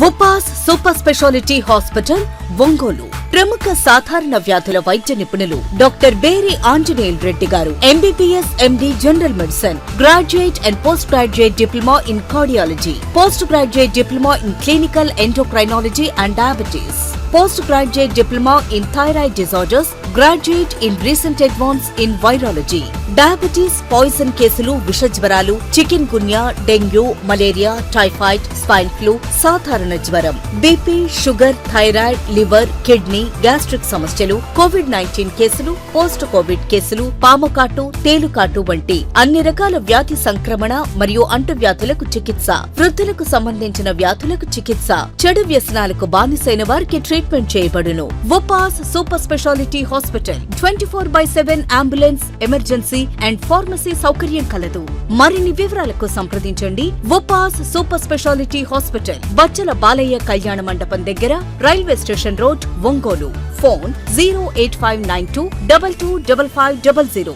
ఉపాస్ super speciality hospital Ongole. ప్రముఖ సాధారణ వ్యాధుల వైద్య నిపుణులు డాక్టర్ బేరి ఆంజనేయుల్ రెడ్డి గారు, MBBS MD general medicine, graduate and post graduate diploma in cardiology, post graduate diploma in clinical endocrinology and diabetes, post graduate diploma in thyroid disorders, graduate in recent advance in virology, diabetes, poison కేసులు, విషజ్వరాలు, chikungunya, dengue, malaria, typhoid, swine flu, సాధారణ జ్వరం, BP, sugar, thyroid, liver, kidney, gastric సమస్యలు, కోవిడ్-19 కేసులు, post COVID కేసులు, పాముకాటు, తేలుకాటు వంటి అన్ని రకాల వ్యాధి సంక్రమణ మరియు అంటువ్యాధులకు చికిత్స, వృద్ధులకు సంబంధించిన వ్యాధులకు చికిత్స, చెడు వ్యసనాలకు బానిసైన వారికి ట్రీట్మెంట్ చేయబడును. Upas super speciality hospital 24/7 ambulance, emergency and pharmacy సౌకర్యం కలదు. మరిన్ని వివరాలకు సంప్రదించండి. ఉపాస్ సూపర్ స్పెషాలిటీ హాస్పిటల్, బచ్చల బాలయ్య కళ్యాణ మండపం దగ్గర, railway station road, Ongole. Phone 08592225500.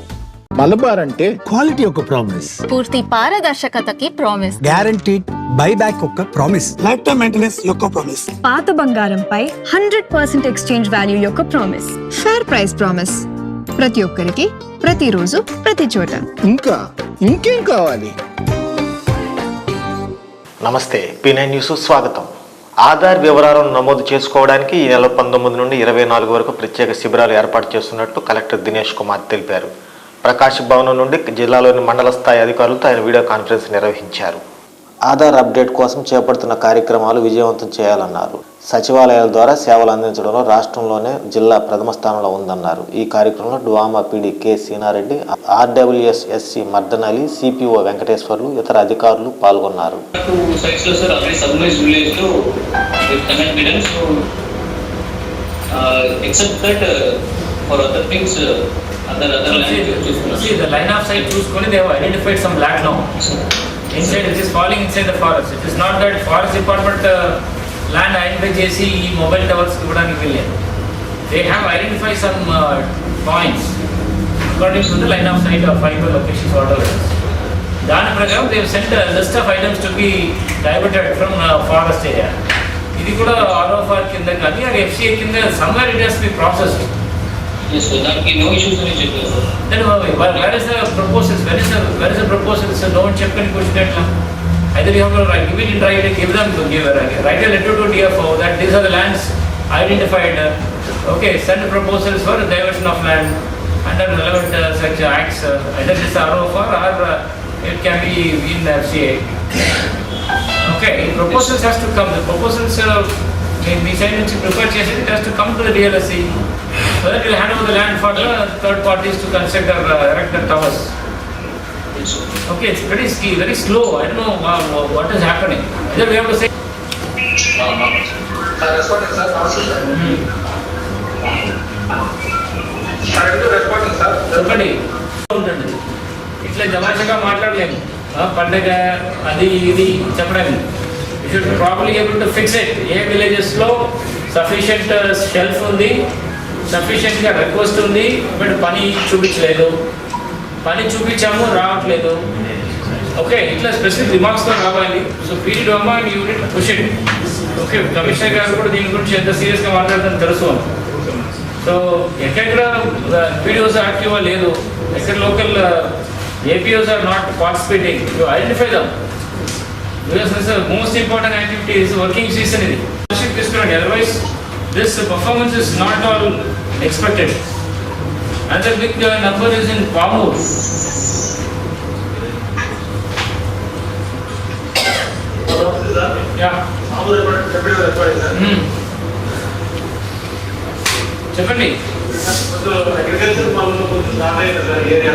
Malabar అంటే క్వాలిటీ ఒక ప్రామిస్, పూర్తి పారదర్శకతకి ప్రామిస్, గ్యారంటీడ్ బైబ్యాక్ ఒక ప్రామిస్, లైఫ్ టైం మెయింటెనెన్స్ యొక్క ప్రామిస్, పాత బంగారంపై 100% ఎక్స్చేంజ్ వాల్యూ యొక్క ప్రామిస్, ఫేర్ ప్రైస్ ప్రామిస్. ప్రతి ఒక్కరికి, ప్రతిరోజు, ప్రతి చోట. ఇంకా ఇంకేం కావాలి? నమస్తే, P9 న్యూస్ స్వాగతం. ఆధార్ వివరాలను నమోదు చేసుకోవడానికి ఈ నెల 19 నుండి 24 వరకు ప్రత్యేక శిబిరాలు ఏర్పాటు చేస్తున్నట్టు కలెక్టర్ దినేష్ కుమార్ తెలిపారు. ప్రకాశ్ భవనం నుండి జిల్లాలోని మండల స్థాయి అధికారులతో ఆయన వీడియో కాన్ఫరెన్స్ నిర్వహించారు. ఆధార్ అప్డేట్ కోసం చేపడుతున్న కార్యక్రమాలు విజయవంతం చేయాలన్నారు. సచివాలయాల ద్వారా సేవలు అందించడంలో రాష్ట్రంలోనే జిల్లా ప్రథమ స్థానంలో ఉందన్నారు. ఈ కార్యక్రమంలో DWMA PD K Seenareddy, RWSSC Mardan Ali, CPO Venkateswarlu, ఇతర అధికారులు పాల్గొన్నారు. Inside it is falling inside the forest. It is not that forest department land identify చేసి ఈ మొబైల్ టవర్స్ ఇవ్వడానికి వెళ్ళారు. They have identified some points according to the line of sight of fiber locations whatever. దాని ప్రకారం they have sent a list of items to be diverted from forest area. ఇది కూడా ROFR కింద కానీ అది FCA కింద somewhere it has to be processed. Yes, so that no issues అని చెప్పారు. Then where is the proposals? Where is the proposals? So don't check and push that. Either you have to give it in writing, give them to give write a letter to DFO that these are the lands identified. Okay, send proposals for diversion of land under relevant such acts. Either this ROFR or it can be in FCA. Okay, proposals has to come. The proposals we send it to prepare chassis. It has to come to the DLSC. So that will hand over the land for the third parties to construct or erect the towers. Okay, it's pretty very slow. I don't know what is happening. Either we have to say. చెప్పండి, ఇట్లా జమాషగా మాట్లాడలేము. పండగ అది ఇది చెప్పడానికి you should properly able to fix it. ఏ విలేజెస్లో sufficient shelf ఉంది, సఫిషియెంట్గా request ఉంది, బట్ పని చూపించలేదు, పని చూపించాము రావట్లేదు. ఓకే, ఇట్లా స్పెసిఫిక్ రిమార్క్స్తో రావాలి. సో పీరియడ్ అమ్మ unit push it. Okay, commissioner గారు కూడా దీని గురించి ఎంత సీరియస్గా మాట్లాడతారని తెలుసు. సో ఎక్కడ పీడిఓస్ యాక్టివ్గా లేదు, ఎక్కడ local APOs are not participating. You identify them. Because this is the most important activity is working season. Otherwise, this performance is not all expected. Another big number is in Pamur. Yeah. చెప్పండి. Agriculture పనులు కొంచెం area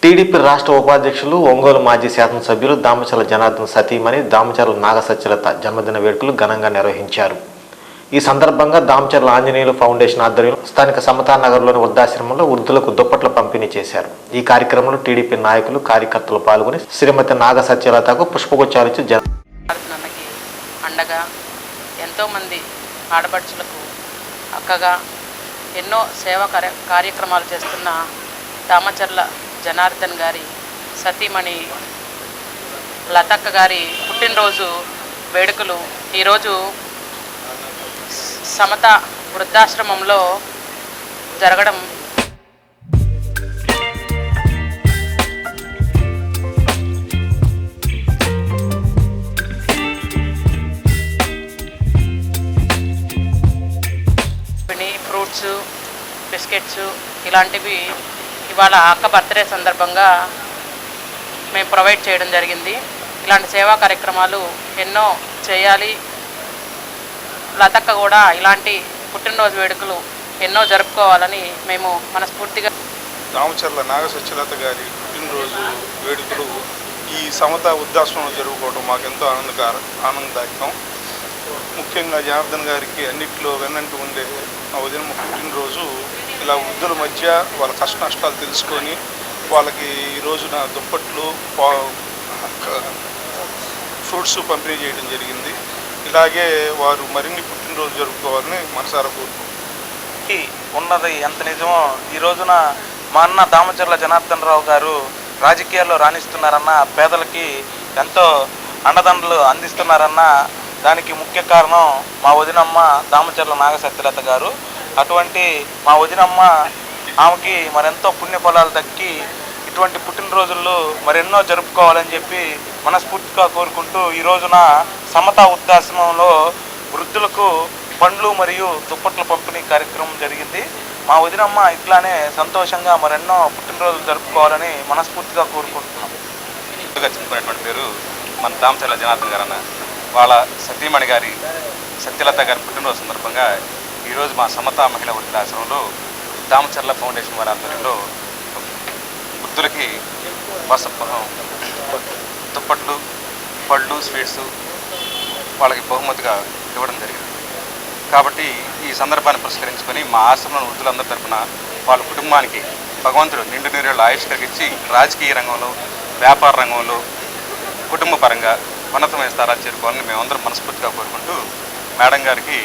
TDP రాష్ట్ర ఉపాధ్యక్షులు, ఒంగోలు మాజీ శాసనసభ్యులు దామచర్ల జనార్దన్ సతీమణి దామచర్ల నాగసత్యలత జన్మదిన వేడుకలు ఘనంగా నిర్వహించారు. ఈ సందర్భంగా దామచర్ల ఆంజనేయులు ఫౌండేషన్ ఆధ్వర్యంలో స్థానిక సమతానగర్లోని వృద్ధాశ్రమంలో వృద్ధులకు దుప్పట్ల పంపిణీ చేశారు. ఈ కార్యక్రమంలో టీడీపీ నాయకులు, కార్యకర్తలు పాల్గొని శ్రీమతి నాగసత్యలతకు పుష్పగుచ్చాలిచ్చి అండగా, ఎంతోమంది ఆడపడుచులకు అక్కగా ఎన్నో సేవా కార్యక్రమాలు చేస్తున్న దామచర్ల జనార్దన్ గారి సతీమణి లతక్క గారి పుట్టినరోజు వేడుకలు ఈరోజు సమత వృద్ధాశ్రమంలో జరగడం ఫ్రూట్స్, బిస్కెట్స్ ఇలాంటివి ఇవాళ అక్క బర్త్డే సందర్భంగా మేము ప్రొవైడ్ చేయడం జరిగింది. ఇలాంటి సేవా కార్యక్రమాలు ఎన్నో చేయాలి. లతక్క కూడా ఇలాంటి పుట్టినరోజు వేడుకలు ఎన్నో జరుపుకోవాలని మేము మనస్ఫూర్తిగా. దామచర్ల నాగసత్యలత గారి పుట్టినరోజు వేడుకలు ఈ సమత వృద్ధాశ్రమంలో జరుపుకోవడం మాకెంతో ఆనందదాయకం. ముఖ్యంగా జనార్దన్ గారికి అన్నింటిలో వెన్నంటూ ఉండే మా వదిన పుట్టినరోజు ఇలా వృద్ధుల మధ్య వాళ్ళ కష్ట నష్టాలు తెలుసుకొని వాళ్ళకి ఈ రోజున దుప్పట్లు, ఫ్రూట్స్ పంపిణీ చేయడం జరిగింది. ఇలాగే వారు మరిన్ని పుట్టినరోజు జరుపుకోవాలని మనసారా కోరుకుంటున్నాం. ఉన్నది ఎంత నిజమో ఈ రోజున మా అన్న దామచర్ల జనార్దన్ రావు గారు రాజకీయాల్లో రాణిస్తున్నారన్న, పేదలకి ఎంతో అండదండలు అందిస్తున్నారన్న దానికి ముఖ్య కారణం మా వదినమ్మ దామచర్ల నాగసత్యలత గారు. అటువంటి మా వదినమ్మ ఆమెకి మరెంతో పుణ్యఫలాలు దక్కి ఇటువంటి పుట్టినరోజుల్లో మరెన్నో జరుపుకోవాలని చెప్పి మనస్ఫూర్తిగా కోరుకుంటూ ఈ రోజున సమతా వృద్ధాశ్రమంలో వృద్ధులకు పండ్లు మరియు దుప్పట్ల పంపిణీ కార్యక్రమం జరిగింది. మా వదినమ్మ ఇట్లానే సంతోషంగా మరెన్నో పుట్టినరోజులు జరుపుకోవాలని మనస్ఫూర్తిగా కోరుకుంటున్నాం. చెప్పుకునేటువంటి పేరు మన దామచర్ల జనార్దన్ గారు అన్న. వాళ్ళ సతీమణి గారి సత్యలత గారి పుట్టినరోజు సందర్భంగా ఈరోజు మా సమతా మహిళా వృద్ధాశ్రమంలో దామచర్ల ఫౌండేషన్ వారి ఆధ్వర్యంలో వృద్ధులకి దుప్పట్లు, పళ్ళు, స్వీట్స్ వాళ్ళకి బహుమతిగా ఇవ్వడం జరిగింది. కాబట్టి ఈ సందర్భాన్ని పురస్కరించుకొని మా ఆశ్రమంలో వృద్ధులందరి తరఫున వాళ్ళ కుటుంబానికి భగవంతుడు నిండు నీరేళ్ళు ఆయుష్ కలిగించి రాజకీయ రంగంలో, వ్యాపార రంగంలో, కుటుంబ పరంగా ఉన్నతమైన స్థానాలు చేరుకోవాలని మేమందరం మనస్ఫూర్తిగా కోరుకుంటూ మేడం గారికి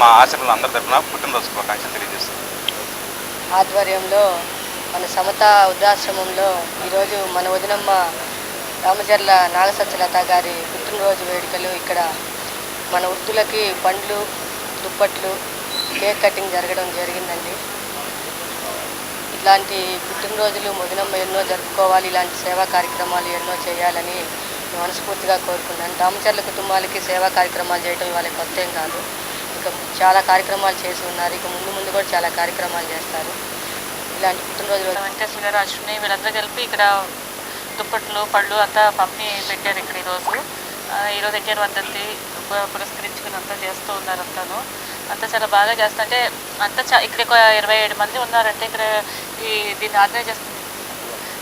మా ఆశ్రమంలో అందరి తరఫున పుట్టినరోజు శుభాకాంక్షలు తెలియజేస్తాం. ఆధ్వర్యంలో మన సమతా వృద్ధాశ్రమంలో ఈరోజు మన వదినమ్మ దామచర్ల నాగసత్యలత గారి పుట్టినరోజు వేడుకలు ఇక్కడ మన వృద్ధులకి పండ్లు, దుప్పట్లు, కేక్ కటింగ్ జరగడం జరిగిందండి. ఇలాంటి పుట్టినరోజులు వదినమ్మ ఎన్నో జరుపుకోవాలి, ఇలాంటి సేవా కార్యక్రమాలు ఎన్నో చేయాలని మనస్ఫూర్తిగా కోరుకున్నాను. దామచర్ల కుటుంబాలకి సేవా కార్యక్రమాలు చేయడం ఇవాళ కొత్త ఏం కాదు. ఇక చాలా కార్యక్రమాలు చేసి ఉన్నారు. ఇక ముందు కూడా చాలా కార్యక్రమాలు చేస్తారు. ఇలాంటి పుట్టినరోజులు వెంకటేశ్వర గారు, అశ్విని వీళ్ళందరూ కలిపి ఇక్కడ దుప్పట్లు, పళ్ళు అంతా పంపిణీ పెట్టారు. ఇక్కడ ఈరోజు ఎన్టీఆర్ వర్ధంతి పురస్కరించుకుని అంతా చేస్తూ ఉన్నారు. అంతా చాలా బాగా చేస్తుంటే ఇక్కడ 27 మంది ఉన్నారంటే ఇక్కడ దీన్ని ఆర్గనైజ్ చేస్తుంది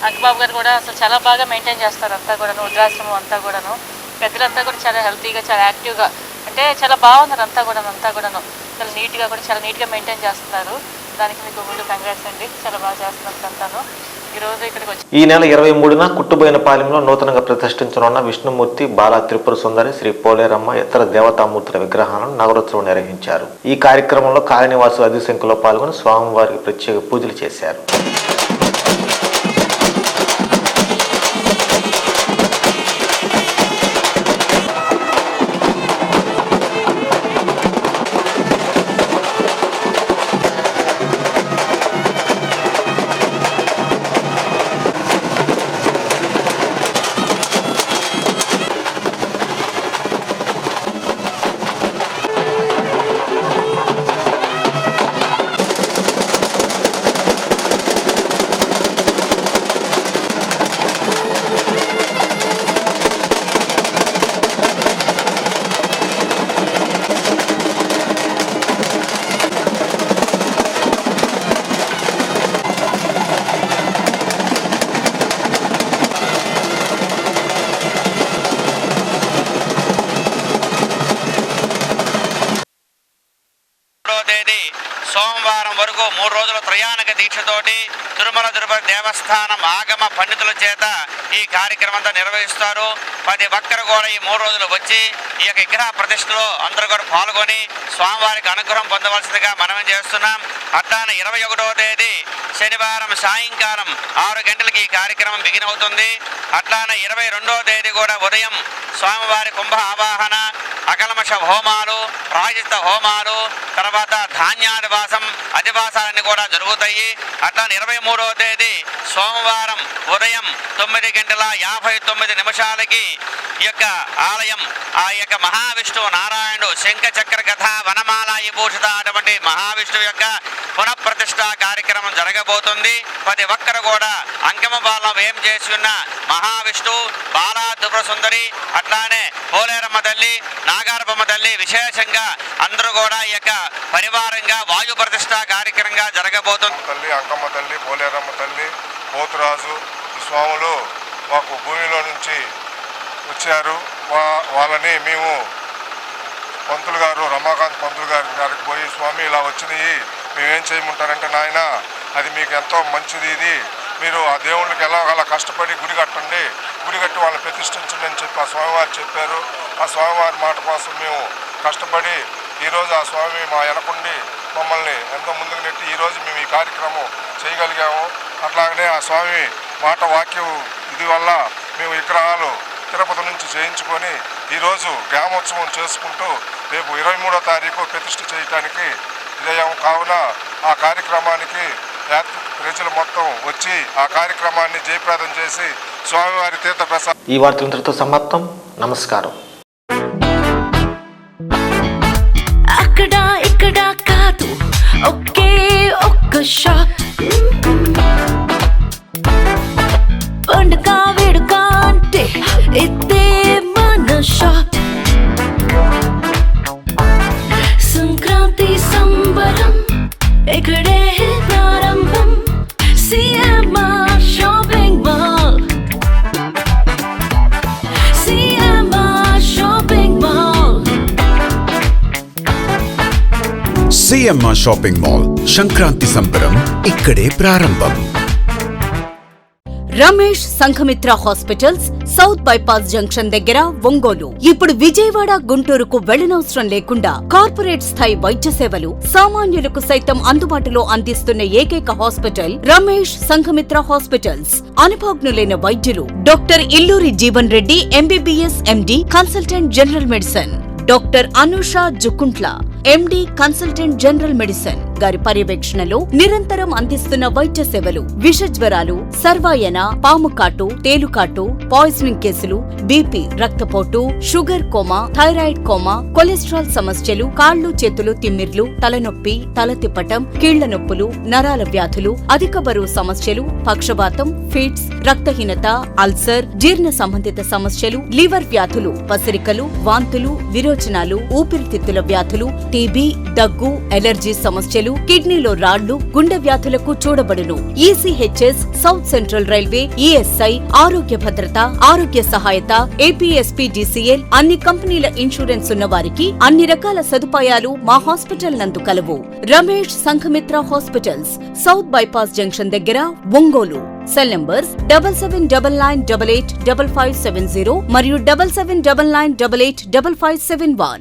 అంకబాబు గారు కూడా అసలు చాలా బాగా మెయింటైన్ చేస్తారు. అంతా కూడాను వృద్ధాశ్రమం అంతా కూడాను పెద్దలంతా కూడా చాలా హెల్తీగా, చాలా యాక్టివ్గా, అంటే చాలా బాగున్నారు. అంతా కూడాను చాలా నీట్గా కూడా చాలా నీట్గా మెయింటైన్ చేస్తున్నారు. దానికి మీకు ముందు కంగ్రాట్స్ అండి. చాలా బాగా చేస్తున్నారు అంతాను. ఈరోజు ఇక్కడికి వచ్చి ఈ నెల 23న కుట్టుబోయినపాలెంలో నూతనంగా ప్రతిష్ఠించనున్న విష్ణుమూర్తి, బాలా త్రిపుర సుందరి, శ్రీ పోలేరమ్మ ఇతర దేవతామూర్తుల విగ్రహాలను నగరోత్సవం నిర్వహించారు. ఈ కార్యక్రమంలో కాలనీవాసులు అధిక సంఖ్యలో పాల్గొని స్వామివారికి ప్రత్యేక పూజలు చేశారు. సోమవారం వరకు 3 రోజుల త్రయాణిక దీక్షతోటి తిరుమల తిరుపతి దేవస్థానం ఆగమ పండితుల చేత ఈ కార్యక్రమంతో నిర్వహిస్తారు. ప్రతి ఒక్కరు కూడా ఈ 3 రోజులు వచ్చి ఈ యొక్క విగ్రహ ప్రతిష్టలో అందరూ కూడా పాల్గొని స్వామివారికి అనుగ్రహం పొందవలసిందిగా మనం చేస్తున్నాం. అట్లానే 21వ తేదీ శనివారం సాయంకాలం 6 గంటలకి ఈ కార్యక్రమం బిగిన్ అవుతుంది. అట్లానే 22వ తేదీ కూడా ఉదయం స్వామివారి కుంభ ఆవాహన, అకల్మష హోమాలు, ప్రాయశ్చిత్త హోమాలు, తర్వాత ధాన్యాదివాసం, అధివాసాలన్నీ కూడా జరుగుతాయి. అట్లానే 23వ తేదీ సోమవారం ఉదయం 9:59 ఈ యొక్క ఆలయం ఆ యొక్క మహావిష్ణువు నారాయణుడు శంఖ చక్ర కథ వనమాల విభూషిత అటువంటి మహావిష్ణువు యొక్క పునఃప్రతిష్ఠా కార్యక్రమం జరగబోతుంది. ప్రతి ఒక్కరు కూడా అంకమ బాలం ఏం చేసి ఉన్న మహావిష్ణువు, బాలా దుబ్ర సుందరి, అట్లానే పోలేరమ్మ తల్లి, నాగారపమ్మ తల్లి విశేషంగా అందరూ కూడా ఈ యొక్క పరివారంగా వాయు ప్రతిష్ఠా కార్యక్రమంగా జరగబోతుంది. తల్లి అంకమ్మ తల్లి, పోలేరమ్మ తల్లి, పోతురాజు స్వాములు మాకు భూమిలో నుంచి వచ్చారు. వాళ్ళని మేము పంతులు గారు రమాకాంత్ పంతులు గారికి పోయి, స్వామి ఇలా వచ్చినాయి, మేమేం చేయమంటారంటే, నాయన అది మీకు ఎంతో మంచిది, ఇది మీరు ఆ దేవుళ్ళకి ఎలాగలా కష్టపడి గుడి కట్టండి, గుడి కట్టి వాళ్ళని ప్రతిష్ఠించండి అని చెప్పి ఆ స్వామివారు చెప్పారు. ఆ స్వామివారి మాట కోసం మేము కష్టపడి ఈరోజు ఆ స్వామి మా వెనకుండి మమ్మల్ని ఎంతో ముందుకు నెట్టి ఈరోజు మేము ఈ కార్యక్రమం చేయగలిగాము. అట్లాగనే ఆ స్వామి మాట వాక్యం ఇది వల్ల మేము విగ్రహాలు తిరుపతి నుంచి చేయించుకొని ఈరోజు గ్రామోత్సవం చేసుకుంటూ రేపు 23వ తారీఖు ప్రతిష్ఠ చేయడానికి ఇదయ్యాము. కావున ఆ కార్యక్రమానికి ప్రజలు మొత్తం వచ్చి ఆ కార్యక్రమాన్ని జయప్రదం చేసి స్వామివారి తీర్థ ప్రసాదం. ఈ వార్తలు ఇంతటితో సమాప్తం. నమస్కారం. అక్కడ ఇక్కడ కాదు, ఒకే ఒక్క షాప్. పండుగ వేడుక అంటే ఇదే మన షాప్. సంక్రాంతి సంబరం ఇక్కడే ప్రారంభం. CMR shopping mall, CMR shopping mall. CMR shopping mall Sankranti సంబరం ఇక్కడే ప్రారంభం. Ramesh Sanghamitra hospitals, south bypass junction దగ్గర, ఒంగోలు. ఇప్పుడు విజయవాడ, గుంటూరుకు వెళ్లనవసరం లేకుండా కార్పొరేట్ స్థాయి వైద్య సేవలు సామాన్యులకు సైతం అందుబాటులో అందిస్తున్న ఏకైక హాస్పిటల్ రమేష్ సంఘమిత్ర హాస్పిటల్స్. అనుభవజ్ఞులైన వైద్యులు doctor Illuri Jeevan Reddy MBBS MD consultant general medicine, doctor Anusha Jukuntla ఎండి కన్సల్టెంట్ జనరల్ మెడిసిన్ గారి పర్యవేక్షణలో నిరంతరం అందిస్తున్న వైద్య సేవలు విష జ్వరాలు, సర్వాయన, పాముకాటు, తేలుకాటు, పాయిజనింగ్ కేసులు, బీపీ, రక్తపోటు, sugar coma, thyroid coma, cholesterol సమస్యలు, కాళ్లు చేతులు తిమ్మిర్లు, తలనొప్పి, తల తిప్పటం, కీళ్ల నొప్పులు, నరాల వ్యాధులు, అధిక బరువు సమస్యలు, పక్షవాతం, ఫిట్స్, రక్తహీనత, అల్సర్, జీర్ణ సంబంధిత సమస్యలు, లివర్ వ్యాధులు, పసిరికలు, వాంతులు, విరోచనాలు, ఊపిరితిత్తుల వ్యాధులు, టీబీ, దగ్గు, ఎలర్జీ సమస్యలు, కిడ్నీలో రాళ్లు, గుండె వ్యాధులకు చూడబడును. ECHS, South Central Railway, ESI, ఆరోగ్య భద్రత, ఆరోగ్య సహాయత, ఏపీఎస్పీడీసీఎల్, అన్ని కంపెనీల ఇన్సూరెన్స్ ఉన్న వారికి అన్ని రకాల సదుపాయాలు మా హాస్పిటల్ నందు కలవు. Ramesh Sanghamitra hospitals, south bypass junction దగ్గర, ఒంగోలు. సెల్ నంబర్స్ 7799885570 మరియు 7799885571.